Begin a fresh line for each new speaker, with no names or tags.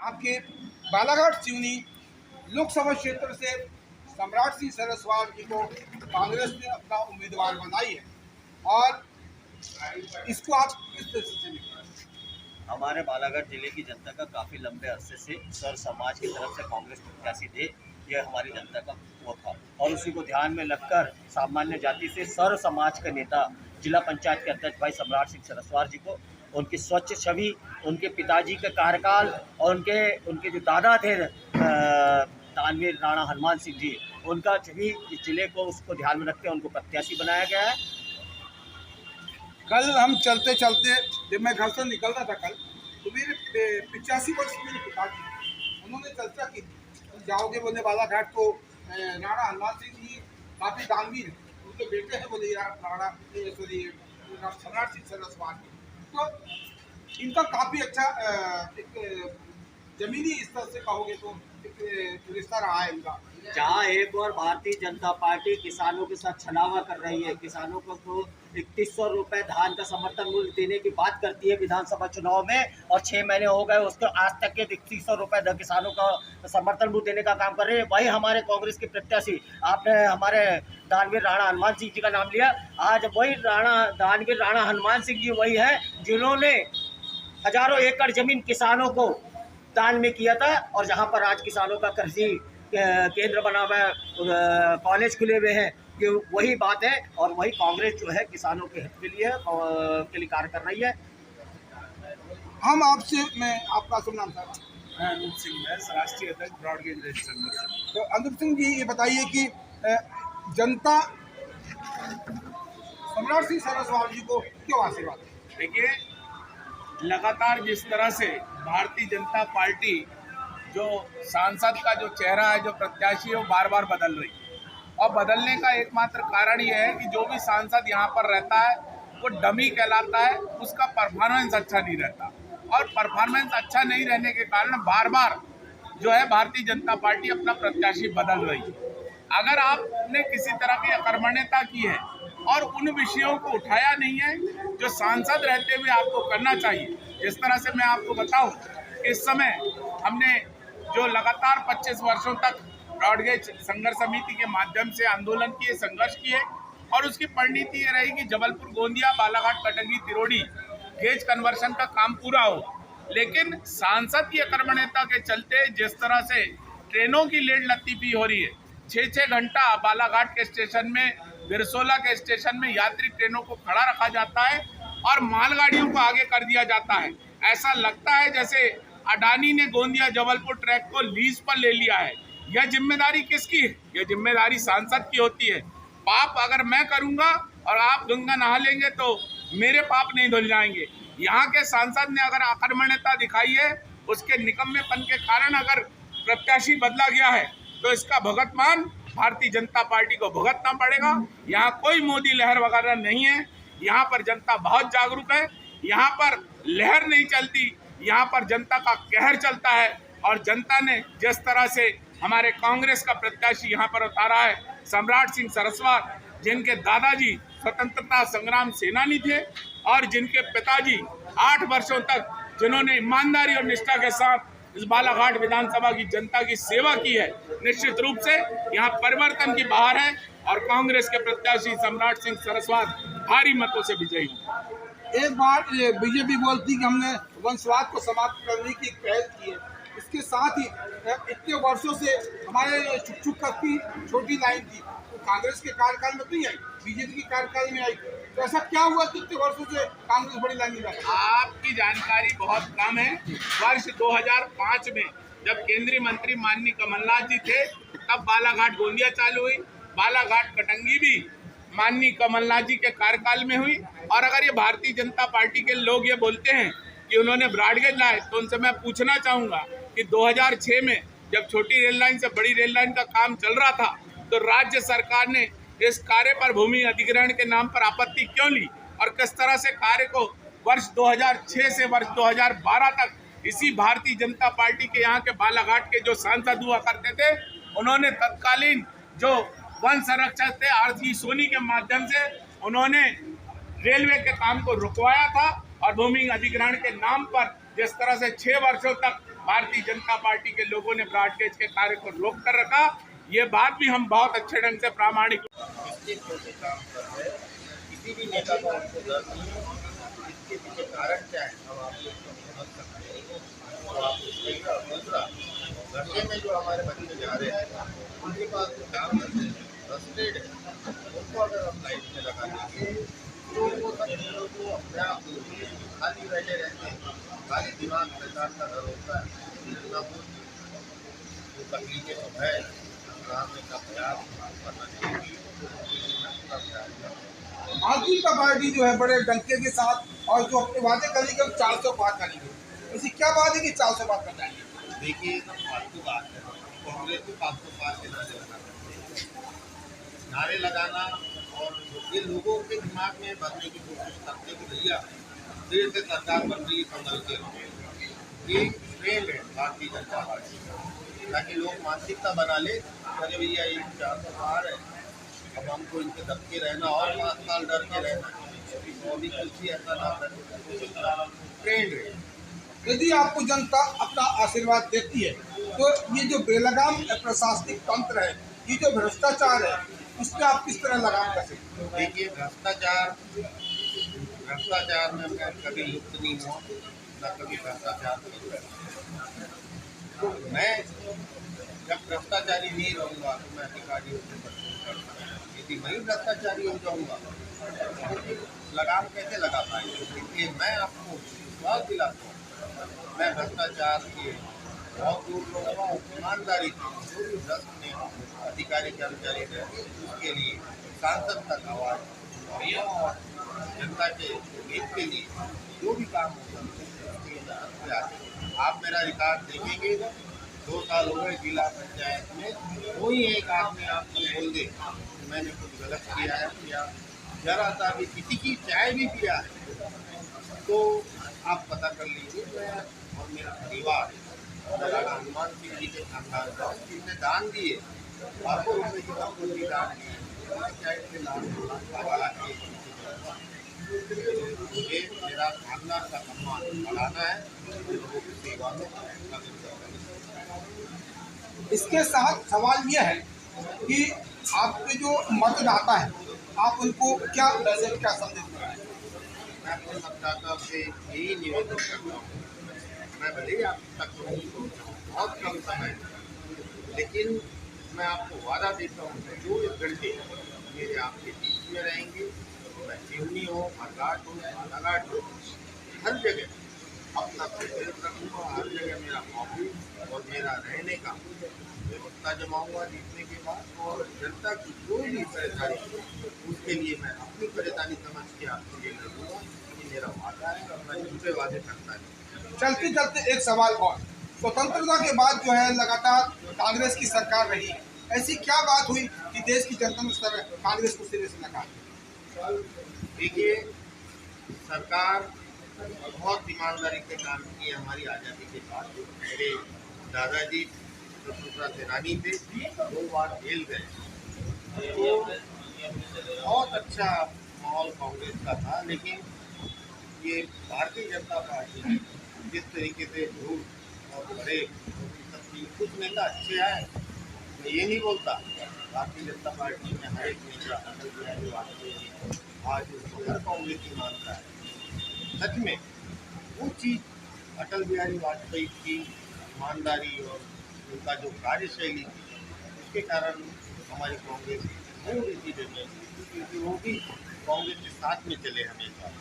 आपके बालाघाट सिवनी लोकसभा क्षेत्र से सम्राट सिंह सरस्वाल जी को कांग्रेस ने अपना उम्मीदवार बनाई है और इसको आप किस तरह से देखते हैं?
हमारे बालाघाट जिले की जनता का काफ़ी लंबे अरसे से सर समाज की तरफ से कांग्रेस प्रत्याशी थे। यह हमारी जनता का वो था और उसी को ध्यान में रखकर सामान्य जाति से सर समाज के नेता जिला पंचायत के अध्यक्ष भाई सम्राट सिंह सरस्वाल जी को उनकी स्वच्छ छवि, उनके पिताजी का कार्यकाल और उनके जो दादा थे दानवीर राणा हनुमान सिंह जी, उनका छवि इस जिले को उसको ध्यान में रखते उनको प्रत्याशी बनाया गया है।
कल हम चलते चलते जब मैं घर से निकल रहा था कल, तो मेरे 85 वर्ष के मेरे पिताजी उन्होंने चर्चा की, जाओगे बोले बालाघाट तो राणा हनुमान सिंह जी काफ़ी दानवीर हैं, उनके बेटे हैं बोले राणा सम्राट सिंह सरस्वाल। तो इनका काफ़ी अच्छा एक जमीनी स्तर से कहोगे तो एक रिश्ता रहा है इनका।
जहाँ एक और भारतीय जनता पार्टी किसानों के साथ छलावा कर रही है, किसानों को तो 3100 रुपये धान का समर्थन मूल्य देने की बात करती है विधानसभा चुनाव में, और 6 महीने हो गए उसको आज तक के 3100 रुपये किसानों का समर्थन मूल्य देने का काम कर रहे हैं। वही हमारे कांग्रेस के प्रत्याशी, आपने हमारे दानवीर राणा हनुमान सिंह जी का नाम लिया, आज वही दानवीर राणा हनुमान सिंह जी वही है जिन्होंने हजारों एकड़ जमीन किसानों को दान में किया था, और जहाँ पर आज किसानों का कृषि केंद्र बना हुआ है, कॉलेज खुले हुए हैं, कि वही बात है। और वही कांग्रेस जो है किसानों के हित के लिए कार्य कर रही है।
हम आपसे, मैं आपका शुभ नाम था?
मैं अनूप सिंह, मैं राष्ट्रीय अध्यक्ष ब्रॉडगेज रेंज संगठन।
तो अनूप सिंह जी, ये बताइए कि जनता सम्राट सिंह सरस्वाल जी को क्यों आशीर्वाद?
देखिए, लगातार जिस तरह से भारतीय जनता पार्टी जो सांसद का जो चेहरा है, जो प्रत्याशी है, वो बार बार बदल रही है, और बदलने का एकमात्र कारण ये है कि जो भी सांसद यहाँ पर रहता है वो डमी कहलाता है, उसका परफॉर्मेंस अच्छा नहीं रहता, और परफॉर्मेंस अच्छा नहीं रहने के कारण बार बार जो है भारतीय जनता पार्टी अपना प्रत्याशी बदल रही है। अगर आपने किसी तरह की अकर्मण्यता की है और उन विषयों को उठाया नहीं है जो सांसद रहते हुए आपको करना चाहिए, जिस तरह से मैं आपको बताऊं, इस समय हमने जो लगातार 25 वर्षों तक ब्रॉडगेज संघर्ष समिति के माध्यम से आंदोलन किए, संघर्ष किए, और उसकी परिणति ये रही कि जबलपुर गोंदिया बालाघाट कटंगी तिरोड़ी गेज कन्वर्शन का काम पूरा हो। लेकिन सांसद की अकर्मण्यता के चलते जिस तरह से ट्रेनों की लेट लतीफी हो रही है, 6-6 घंटा बालाघाट के स्टेशन में, बिरसोला के स्टेशन में यात्री ट्रेनों को खड़ा रखा जाता है और मालगाड़ियों को आगे कर दिया जाता है। ऐसा लगता है जैसे अडानी ने गोंदिया जबलपुर ट्रैक को लीज पर ले लिया है। यह जिम्मेदारी किसकी है? यह जिम्मेदारी सांसद की होती है। पाप अगर मैं करूंगा और आप गंगा नहा लेंगे तो मेरे पाप नहीं धुल जाएंगे। यहाँ के सांसद ने अगर अकर्मण्यता दिखाई है, उसके निकम्मेपन के कारण अगर प्रत्याशी बदला गया है, तो इसका भुगतान भारतीय जनता पार्टी को भुगतना पड़ेगा। यहाँ कोई मोदी लहर वगैरह नहीं है, यहाँ पर जनता बहुत जागरूक है, यहाँ पर लहर नहीं चलती, यहाँ पर जनता का कहर चलता है। और जनता ने जिस तरह से हमारे कांग्रेस का प्रत्याशी यहाँ पर उतारा है, सम्राट सिंह सरस्वाल, जिनके दादाजी स्वतंत्रता संग्राम सेनानी थे और जिनके पिताजी 8 वर्षों तक जिन्होंने ईमानदारी और निष्ठा के साथ इस बालाघाट विधानसभा की जनता की सेवा की है, निश्चित रूप से यहाँ परिवर्तन की बहार है और कांग्रेस के प्रत्याशी सम्राट सिंह सरस्वाल भारी मतों से विजयी होंगे।
एक बार बीजेपी बोलती कि हमने वंशवाद को समाप्त करने की पहल की है, इसके साथ ही इतने वर्षों से हमारे छुक छुक करती छोटी लाइन थी, तो कांग्रेस के कार्यकाल में नहीं आई, बीजेपी के कार्यकाल में आई। तो ऐसा क्या हुआ कि इतने वर्षों से कांग्रेस बड़ी लाइन नहीं लगा?
आपकी जानकारी बहुत कम है। वर्ष 2005 में जब केंद्रीय मंत्री माननीय कमलनाथ जी थे, तब बालाघाट गोंदिया चालू हुई, बालाघाट कटंगी भी माननीय कमलनाथ जी के कार्यकाल में हुई। और अगर ये भारतीय जनता पार्टी के लोग ये बोलते हैं कि उन्होंने ब्रॉडगेज लाए, तो उनसे मैं पूछना चाहूँगा कि 2006 में जब छोटी रेल लाइन से बड़ी रेल लाइन का काम चल रहा था, तो राज्य सरकार ने इस कार्य पर भूमि अधिग्रहण के नाम पर आपत्ति क्यों ली, और किस तरह से कार्य को वर्ष 2006 से वर्ष 2012 तक इसी भारतीय जनता पार्टी के यहाँ के बालाघाट के जो सांसद हुआ करते थे, उन्होंने तत्कालीन जो वन संरक्षक थे आरसी सोनी के माध्यम से उन्होंने रेलवे के काम को रुकवाया था, और भूमि अधिग्रहण के नाम पर जिस तरह से 6 वर्षों तक भारतीय जनता पार्टी के लोगों ने ब्रॉडगेज के कार्य को रोक कर रखा। ये बात भी हम बहुत अच्छे ढंग से प्रामाणिक
निश्चित रूप से काम कर रहे हैं। किसी भी नेता का उनको डर नहीं है। इसके पीछे कारण क्या है हम आप लोग समझ सकते हैं। तो आप इसका दूसरा नशे में जो हमारे बच्चे जा रहे हैं उनके पास जो काम करते हैं रस्टेड है, उनको अगर हम लाइफ में लगा देंगे तो वो सब लोग को अपने आप खाली बैठे रहते हैं। खाली दिमाग सरकार का डर होता है। जितना वो तकलीफें तो है का प्रयास करना चाहिए।
भारतीय जनता पार्टी जो है बड़े डंके के साथ और जो अपने वादे करेंगे हम 400 पार करेंगे, ऐसी क्या बात है कि 400 पार कर जाएंगे?
देखिए सब फालतू बात है। कांग्रेस को 500 पार के नारे लगाना और ये लोगों के दिमाग में भरने की कोशिश करते कि भैया देर से सरकार बन रही है संभल के। ये ट्रेंड है भारतीय जनता पार्टी का, ताकि लोग मानसिकता बना ले अरे भैया ये 400 पार है, अब हमको इनसे डर के रहना और 5 साल डर के रहना। मोदी कुछ ही ऐसा ना ट्रेंड है।
यदि आपको जनता अपना आशीर्वाद देती है तो ये जो बेलगाम प्रशासनिक तंत्र है, ये जो भ्रष्टाचार है, उस पर आप किस तरह लगाम कसें?
देखिए भ्रष्टाचार में मैं कभी लिप्त नहीं हुआ, न कभी भ्रष्टाचार नहीं करता। तो मैं जब भ्रष्टाचारी नहीं रहूँगा तो मैं अधिकारियों से बर्दाश्त करता। यदि मैं भ्रष्टाचारी हो जाऊँगा तो लगाम कैसे लगा पाएंगे? इसलिए मैं आपको विश्वास दिलाता हूँ मैं भ्रष्टाचार के बहुत दूर रहूँगा और ईमानदारी से जो भी भ्रष्ट में अधिकारी कर्मचारी रहते उसके लिए सांसद तक आवाज़ और जनता के हित के लिए जो भी काम होगा। आप मेरा रिकॉर्ड देखेंगे 2 साल हो गए जिला पंचायत में कोई एक आदमी आपको बोल दे मैंने कुछ गलत किया है या जरा सा भी किसी की चाय भी पिया है तो आप पता कर लीजिए। मैं और मेरा परिवार हनुमान सिंह जी के खानदान का जिसने दान दिए लाखों रुपये की संपत्ति दान दिए मुझे मेरा खानदान का सम्मान बढ़ाना है, लोगों की सेवा में।
इसके साथ सवाल यह है कि आपके जो मतदाता है आप उनको क्या मैसेज क्या संदेश दें?
मैं अपने मतदाता से यही निवेदन करता हूँ, मैं भले ही आप तक नहीं पहुँचा बहुत कम समय, लेकिन मैं आपको वादा देता हूँ 24 घंटे मेरे आपके बीच में रहेंगे। मैं सिवनी हो, बालाघाट हो, बालाघाट हो, हर जगह अपना प्रेस रखूँगा। हर जगह मेरा ऑफिस और मेरा रहने का व्यवस्था जमाऊँगा जीतने के बाद। और जनता की जो भी परेशानी उसके लिए मैं अपनी परेशानी समझ के आपके लिए लड़ूँगा। ये मेरा वादा है और मैं झूठे वादे करता नहीं।
चलते चलते एक सवाल और, स्वतंत्रता के बाद जो है लगातार कांग्रेस की सरकार रही, ऐसी क्या बात हुई कि देश की जनता ने कांग्रेस को सिरे से नकारा?
देखिए सरकार बहुत ईमानदारी से काम की हमारी आज़ादी के बाद। मेरे दादाजी स्वतंत्रता सेनानी थे, 2 बार जेल गए, तो बहुत अच्छा माहौल कांग्रेस का था। लेकिन ये भारतीय जनता पार्टी ने जिस तरीके से झूठ और बड़े कुछ नेता अच्छे आए, मैं ये नहीं बोलता भारतीय जनता पार्टी में हर एक नेता अटल बिहारी वाजपेयी आज उसको हर कांग्रेसी मानता है। सच में वो चीज़ अटल बिहारी वाजपेयी की ईमानदारी और उनका जो कार्यशैली थी उसके कारण हमारी कांग्रेस पूरी चीज़ें क्योंकि वो भी कांग्रेस के साथ में चले हमेशा।